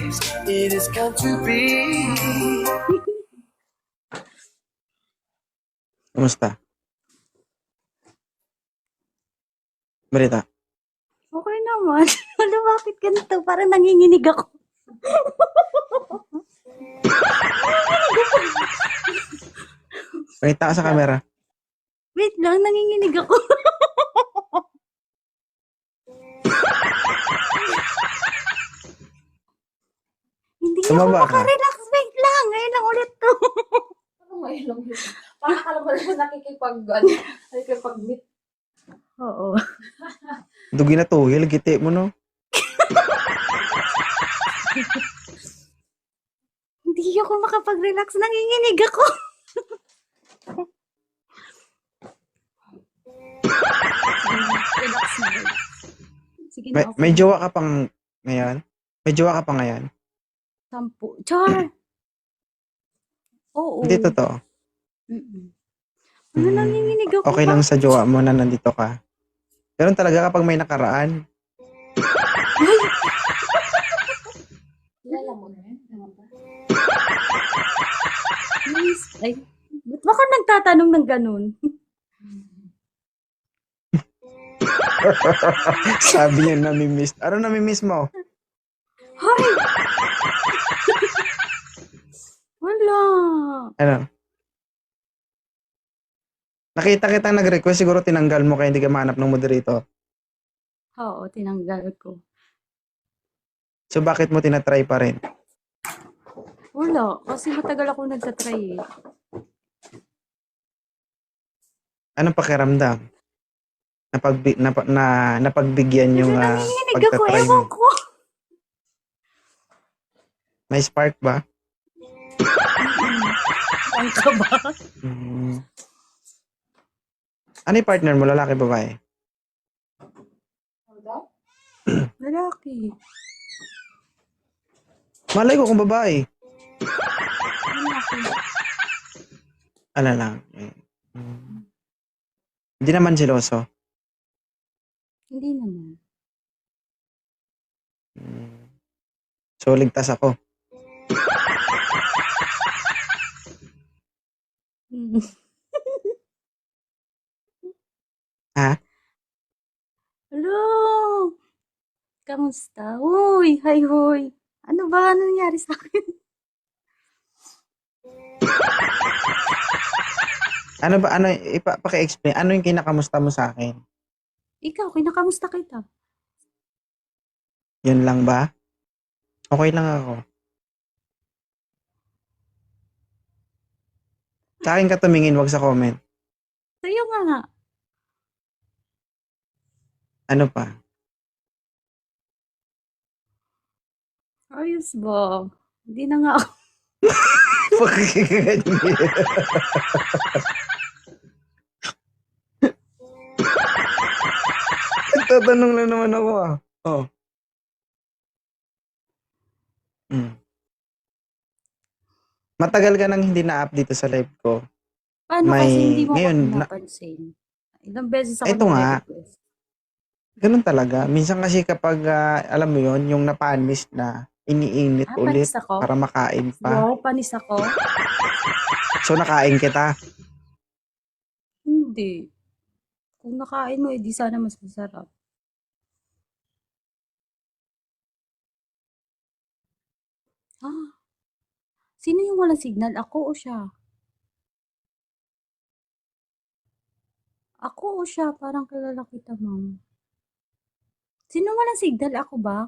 It is come to be. Kumusta? Balita. Okay naman. Ano, bakit ganito? Parang nanginginig ako. Balita ka sa camera. Wait lang, nanginginig ako. Hindi ako Tumaba ka. makarelax. Wait lang, ngayon lang ulit to. Ano ngayon lang yun? Parang akala mo na nakikipag-meet. Oo. Dugi na tuhil, giti mo no. Hindi ako makapag-relax. Nanginginig ako. Relax na, relax. Sige na, May jowa ka pang ngayon? May jowa ka pa ngayon? 10. Char! Oo. Hindi totoo. Ano, nanginginig ako? Okay lang sa jowa mo na nandito ka. Pero talaga kapag may nakaraan, Kilala mo na yun? Please. Ay, ba't baka nagtatanong ng ganun? sabi niya namimiss. Ano namimiss mo? Hay! Wala. Ano? Nakita kitang nag-request, siguro tinanggal mo kaya hindi ka mahanap ng moderator. Oo, tinanggal ko. So bakit mo tinatry pa rin? Wala, kasi matagal ako nagtatry eh. Anong pakiramdam? Napagbigyan yung Nanginginig ako, pagtatry ewan mo. ko. May spark ba? Ang ka ba? Ano yung partner mo? Lalaki, babae? Lalaki. Malay ko kung babae. Lalaki. Ano lang. Hindi naman seloso. Hindi naman. So, ligtas ako. Ha? Hello! Kamusta? Uy, hi, hoy. Ano ba? Ano nangyari sa akin? Ano ba? Ano? Paki-explain. Ano yung kinakamusta mo sa akin? Ikaw, kinakamusta kita? Yun lang ba? Okay lang ako. Sa akin ka tumingin, wag sa comment. Sa'yo nga. Ano pa? Ayos ba? Hindi na nga ako. Pagkikiganyan. Nagtatanong lang naman ako ah. Oh. Matagal ka nang hindi na-up dito sa live ko. Paano May- kasi hindi mo ngayon, ako pinapansin? Ilang beses ako Ito nga. nag-request. Ganun talaga. Minsan kasi kapag, alam mo yon yung napanis na, iniinit ulit Panis ako? para makain pa. Wow, panis ako? So, nakain kita. Hindi. Kung nakain mo, edi sana mas masarap. Ah, sino yung walang signal? Ako o siya? Ako o siya? Parang kilala kita, ma'am. Sino walang signal? Ako ba?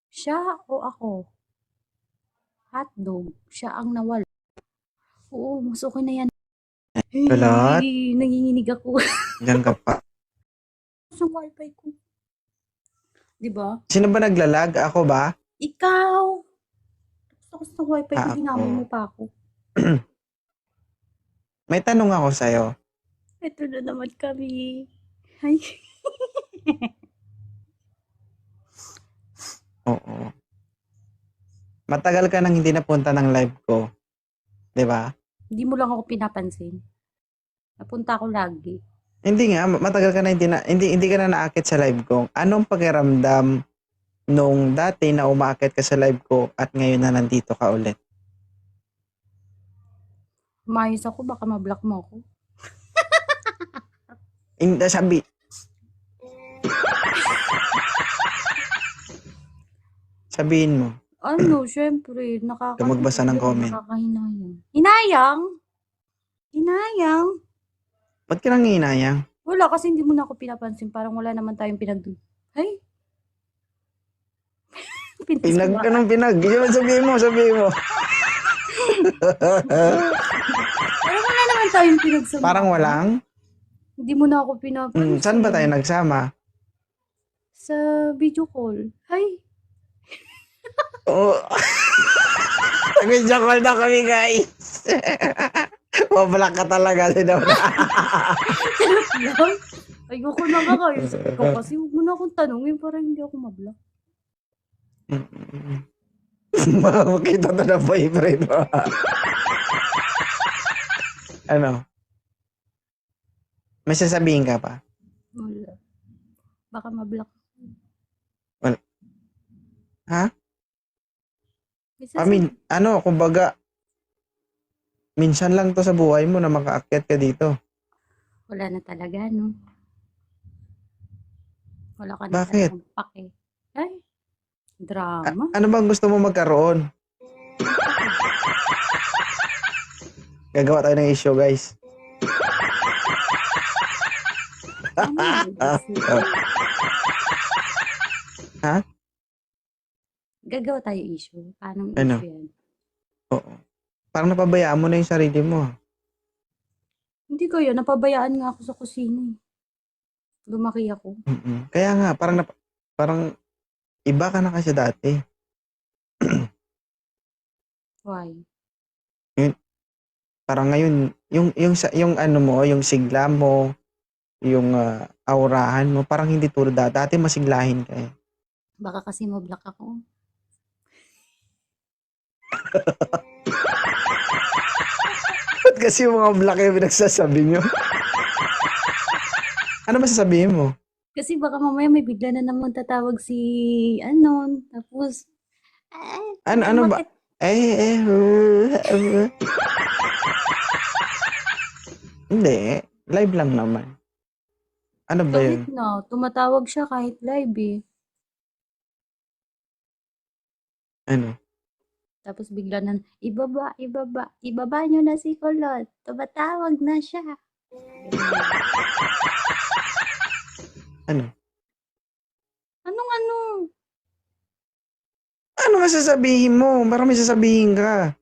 Siya o ako? Hotdog. Siya ang nawala. Oo, mas okay na yan. Balat? Ay, nanginginig ako. Diyan ka pa. Sa wifi ko. Diba? Sino ba naglalag? Ako ba? Ikaw! Tapos sa wifi ko, Ako. hinamon mo pa ako. May tanong ako sa'yo. Ito na naman kami. Ay. Oo. Matagal ka nang hindi napunta ng live ko. 'Di ba? Hindi mo lang ako pinapansin. Napunta ako lagi. Hindi nga, matagal ka na hindi ka na naakit sa live ko. Anong pakiramdam nung dati na umaakit ka sa live ko at ngayon na nandito ka ulit? Umayos ako, baka ma-block mo ako. Hindi, sabihin mo. Ano, syempre, Ikaw magbasa ng comment. nakakahinayang. Hinayang? Hinayang? Ba't ka nang hinayang? Wala, kasi hindi mo na ako pinapansin. Parang wala naman tayong Ay! Anong pinag? Yun, sabihin mo. Parang wala naman tayong pinagsama. Parang walang? Hindi mo na ako pinapansin. Saan ba tayo nagsama? Sa video call. Oo. Nag-video call na kami, guys. Mablock ka talaga. Lang? Ayoko na nga kayo. Ikaw kasi huwag mo na akong tanungin para hindi ako mablock. Makita na ng boyfriend mo. Ano? May sasabihin ka pa? Wala. Baka mablock. Wala. Ha? I mean, kumbaga, minsan lang to sa buhay mo na makaakyat ka dito. wala na talaga, no? Wala ka na Bakit? talagang pake. Drama. Ano bang gusto mo magkaroon? Gagawa tayo ng issue, guys. Ha? Gagawa tayo issue. Paano Ano? issue yan? Oo. Parang napabayaan mo na yung sarili mo. Hindi ko yun. Napabayaan nga ako sa kusina. Lumaki ako. Kaya nga, parang iba ka na kasi dati. Why? Parang ngayon, yung ano mo, yung sigla mo, yung aurahan mo, parang hindi tulad dati. Dati masiglahin ka eh. Baka kasi mablock ako. Ba't kasi yung mga black yung pinagsasabi nyo? Ano masasabihin mo? Kasi baka mamaya may bigla na naman tatawag si tapos Ano ba? Hindi. Live lang naman. Ano ba yun? Kahit na, tumatawag siya kahit live eh. Ano? Tapos bigla na, ibaba nyo na si Kulot. Tumatawag na siya. Ano? Anong? Ano masasabihin mo? Parang may sasabihin ka.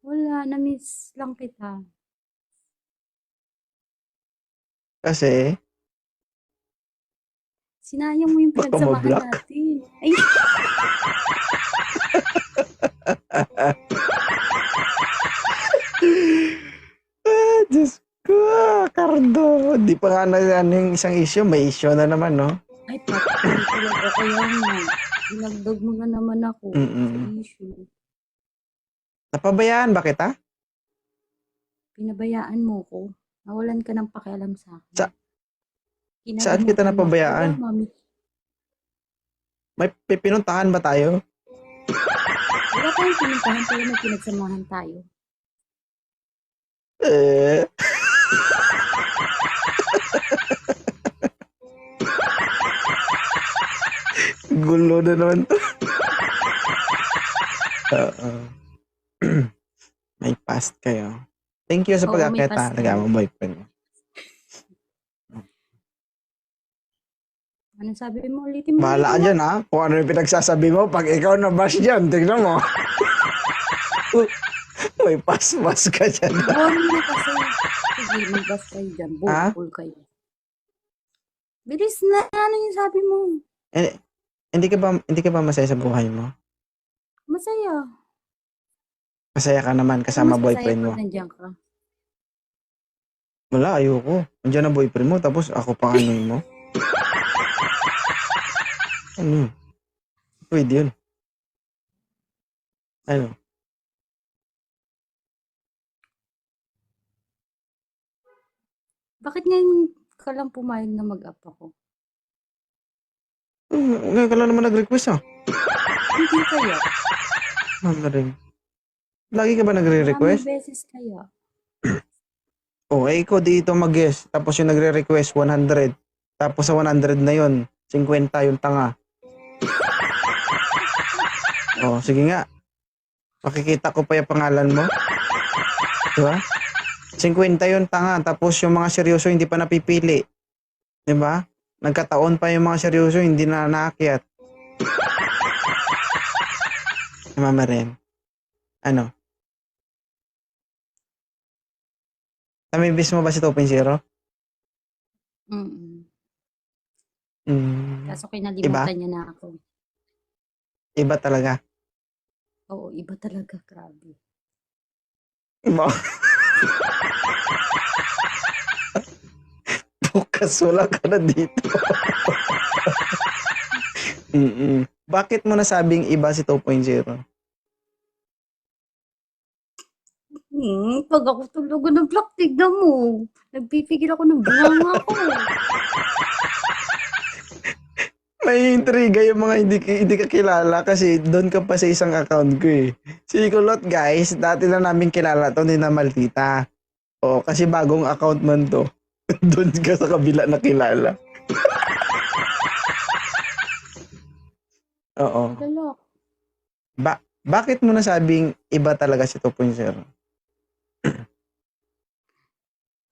Wala, na-miss lang kita. Kasi, Sinayang mo yung baka pinagsamahan ma-block. natin. Ay, Diyos ko, Cardo. Di pa nga na yung isang issue. May issue na naman, no? ay pati talaga kaya nga. Dinagdag mo na naman ako sa issue. Napabayaan ba kita? Pinabayaan mo ko. Nawalan ka ng pakialam sa akin. Saan kita Kinalimutan mo ako. napabayaan? Wala, mami. May pinuntahan ba tayo? Wala tayong pinuntahan pero may pinagsamahan tayo. Gulo na naman to. Oo. May past kayo. Thank you sa Oo, may pag-akit past ha. Nagama boyfriend mo. Anong sabi mo? Ulitin mo. Bahala ka dyan ha. Kung ano yung pinagsasabi mo, pag ikaw na-bash dyan, tignan mo. May pas-pas ka dyan. Boring na kasi. Sige, magbas kayo dyan. Ha? Bukol kayo. Bilis na. Ano yung sabi mo? Hindi ka ba masaya sa buhay mo? Masaya. Masaya ka naman kasama Mas boyfriend masaya mo. pag nandiyan ka. Wala, ayoko. Nandiyan na boyfriend mo, tapos ako pa ano mo. Ano? Pwede yun. Ano? Bakit ngayon ka lang pumayag na mag-up ako? Ngayon ka lang naman nag-request Hindi kaya. Mamaring. Lagi ka ba Maraming nagre-request? beses kaya. Ikaw dito mag-guess. Tapos yung nagre-request, 100. Tapos sa 100 na yun, 50 yung tanga. Sige nga. Makikita ko pa yung pangalan mo. Diba? 50 yung tanga. Tapos yung mga seryoso hindi pa napipili. Diba? Nagkataon pa yung mga seryoso hindi na naakyat. Mama rin. Ano? Namibis mo ba si 2.0? Kaso kinalimutan niya na ako. Iba talaga. Oo, iba talaga. Grabe. Iba. Bukas wala ka na dito. Bakit mo nasabing iba si 2.0? Pag ako tulog ng block, tignan mo. Nagpipigil ako ng bunganga ako. May intriga yung mga hindi ka kilala kasi doon ka pa sa isang account ko eh. Si Kulot guys, dati na namin kilala to, hindi na Maldita. Kasi bagong account man to. Doon ka sa kabila na kilala. Oo. Galak. Bakit mo nasabing iba talaga si 2.0?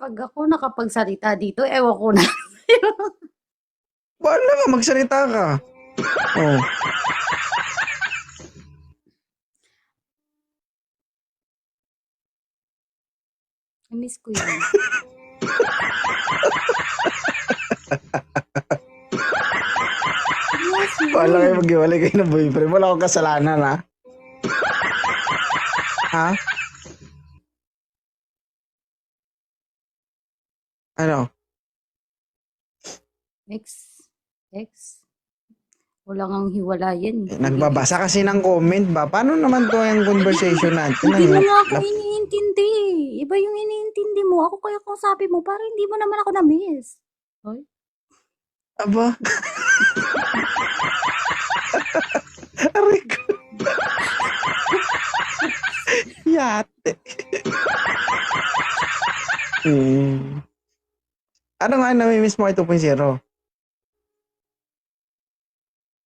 Pag ako nakapagsalita dito, ewan ko na. Wala nga, magsalita ka. Miss ko yun. Wala kayo mag-iwalay kayo ng boyfriend. Wala akong kasalanan, ha? Ha? Ano? Ex. Wala ngang hiwalayan. Nagbabasa kasi ng comment ba? Paano naman to yung conversation natin? Hindi mo nga ako iniintindi. Iba yung iniintindi mo. Ako kaya kausapin mo para hindi mo naman ako na-miss. Hoy? Aba? Aray ko. Yate. Ano nga nami-miss mo kay 2.0?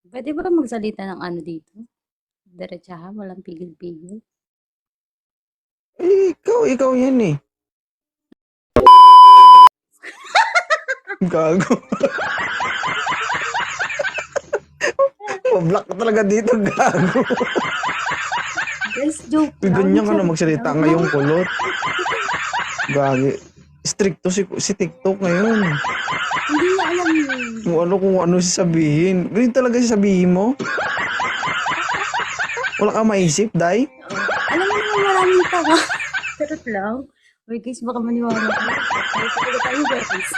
Pwede ba magsalita ng ano dito? Diretsahan, walang pigil-pigil. Ikaw yan eh. Gago. Mablock ka talaga dito, gago. Guys, joke lang. Ganyan ka na magsalita ngayong Kulot. Gagi. Stricto si TikTok ngayon. Hindi niya alam yun. Kung ano sasabihin. Ganyan talaga sasabihin mo? Wala ka maisip, Day? Alam mo naman maraming tanga. Sarap lang. Uy guys, baka maniwala ka. Tayo tayo guys.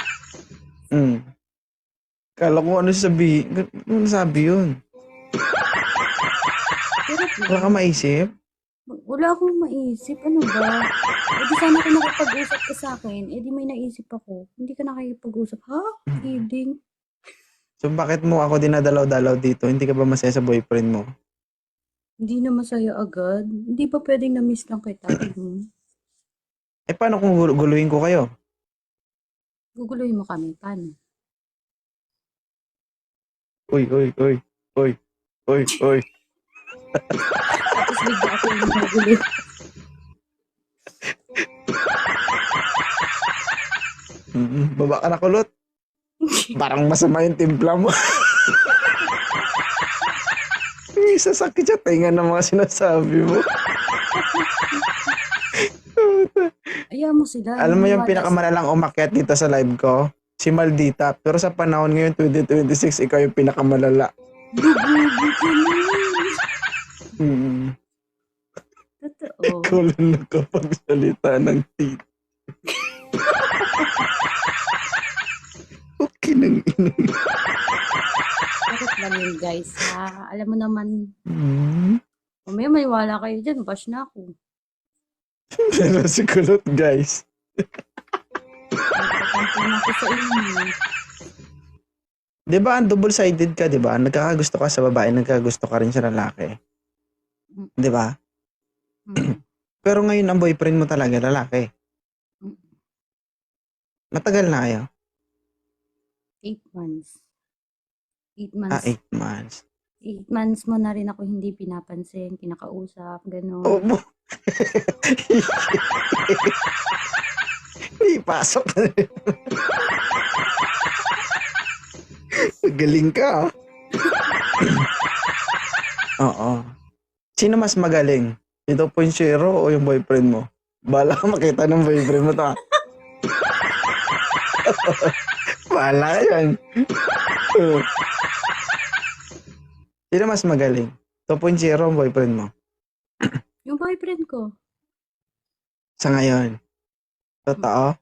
Kala ko ano sasabihin. Ano sabi yun? Sarap lang. Wala ka maisip? Wala akong maisip. Ano ba? Di sana kung nakapag-usap ka sa akin, di may naisip ako. Hindi ka nakikipag-usap. Ha? Kidding. So bakit mo ako dinadalaw-dalaw dito? Hindi ka ba masaya sa boyfriend mo? Hindi na masaya agad. Hindi ba pwedeng na-miss lang kita? Paano kung guluhin ko kayo? Guguluhin mo kami. Paano? Uy. Tapos bigla ako yung magulo. Baba ka na, Kulot. Parang masama yung timpla mo. Sasakit siya tinga ng mga sinasabi mo. Ayaw mo sila. Alam mo yung pinakamalalang umakyat dito sa live ko? Si Maldita. Pero sa panahon ngayon, 2026, ikaw yung pinakamalala. Totoo. Ikaw lang nakapagsalita ng tit. Okay nang ino. Bakit lang yun guys ha? Alam mo naman, mamaya may wala kayo dyan, bash na ako. Pero si Kulot guys. Nagpapansin ako sa inyo. Di ba, ang double-sided ka, di ba? Nagkakagusto ka sa babae, nagkakagusto ka rin sa lalaki. Di ba? Mm. Pero ngayon, ang boyfriend mo talaga, lalaki. Mm. Matagal na kayo? 8 months. 8 Ah, months. 8 months. 8 months mo na rin ako hindi pinapansin, kinakausap, gano'n. Oo mo. Ipasok na rin. Magaling ka, ah. Oo. Sino mas magaling? Ito po yung Shiro o yung boyfriend mo? Bala ka makita ng boyfriend mo to, ah. Bala ka yan. Sino mas magaling? Ito po yung Shiro o boyfriend mo? Yung boyfriend ko. Sa ngayon. Totoo?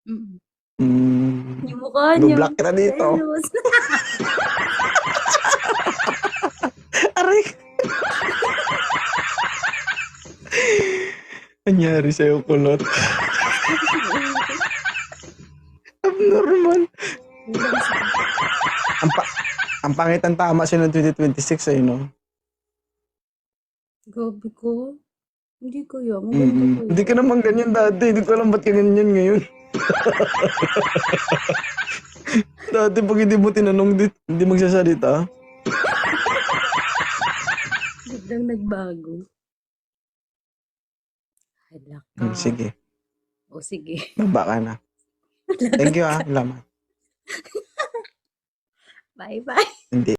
Mm. Yung Yung mukha niya. block kita dito. Selos. Aray! Nangyari sa'yo, kulot. Abnormal. Ang pangit ang tama siya ng 2026 ay, no? Gabi ko. Hindi ko yun. Maganda ko yun. Hindi ka naman ganyan dati. Hindi ko alam ba't ka ganyan ngayon. Dati pag hindi mo tinanong, hindi magsasalita. Biglang nagbago. Hala ka. Sige, O sige. baba ka na. Thank you, ah. Salamat. Bye-bye. Hindi.